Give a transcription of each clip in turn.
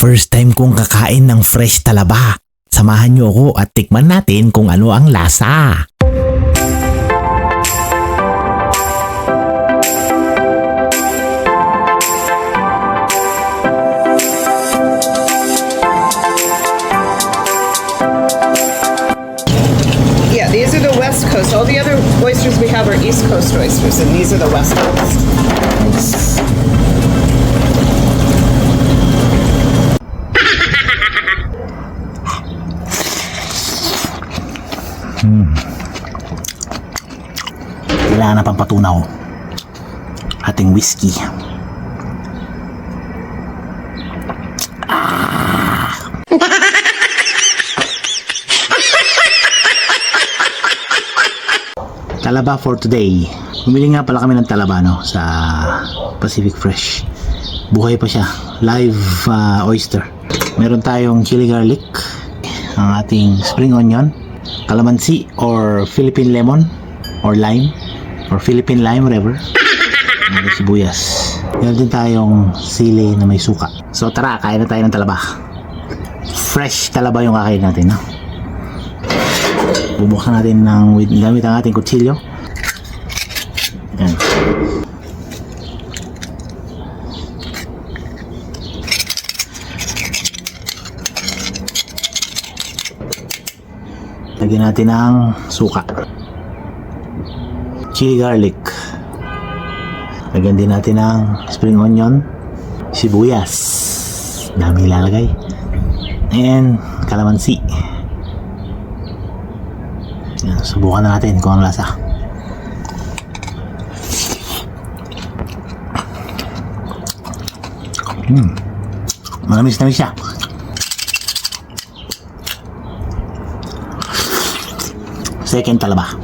First time kong kakain ng fresh talaba. Samahan niyo ako at tikman natin kung ano ang lasa. Yeah, these are the West Coast. All the other oysters we have are East Coast oysters, and these are the West Coast. Kailangan na pampatunaw ating whiskey. Talaba for today. Bumili nga pala kami ng talaba sa Pacific Fresh. Buhay pa siya. Live oyster. Meron tayong chili garlic, ang ating spring onion, calamansi or Philippine lemon or lime or Philippine lime, whatever. May sibuyas. Meron din tayong sili na may suka. So tara, kain na tayo ng talaba. Fresh talaba yung kakain natin, no? Bubuksan natin gamit ang ating kutsilyo. Yan. Lagyan natin ng suka, chili garlic. Lagyan din natin ng spring onion, sibuyas, dami ilalagay, and calamansi. Yan, subukan na natin kung ang lasa. Manamis na siya. Second talaba.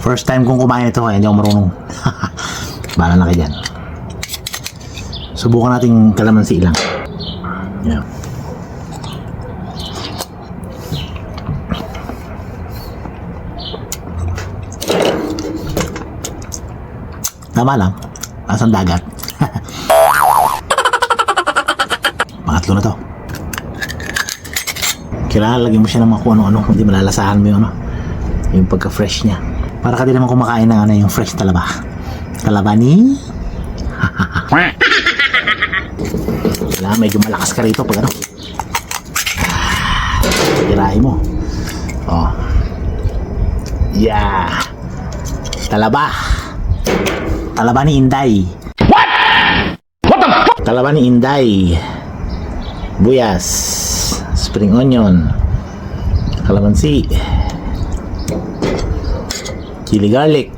First time kong kumain ito, kaya hindi ako marunong. Bahala na kayo dyan. Subukan natin calamansi lang. Yeah. Tama lang. Lasang dagat. Pangatlo na to. Kailangan lagyan mo siya ng mga kung ano-ano, hindi malalasahan mo yung pagka-fresh niya. Para ka din naman kumakain ng yung fresh talaba. Talaba ni kailangan medyo malakas ka rito pag kirahin mo. Oh. Yeah. Talaba. Talaba ni Inday. What? What the fuck? Talaba ni Inday. Buyas, spring onion, calamansi, chili garlic,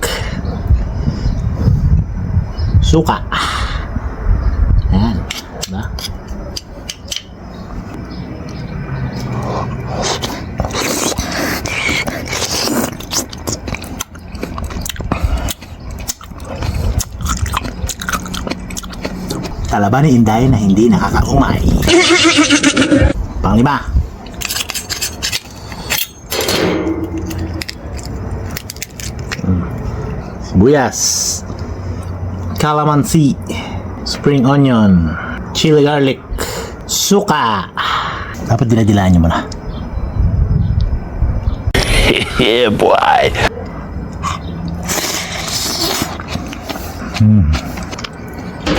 suka. Ayan, diba? Talaba ni Inday na hindi nakakaumay. Panglima. Sibuyas, calamansi, spring onion, chili garlic, suka. Dapat dinadilaan nyo muna. Yeah, boy.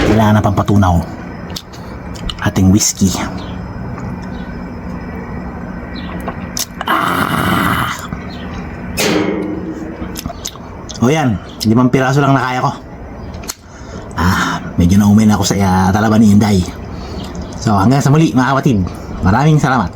Kailangan na pampatunaw ating whiskey. O yan, 5 piraso lang na kaya ko. Medyo naumin ako sa talaba ni Inday. So hanggang sa muli mga kapatid, maraming salamat.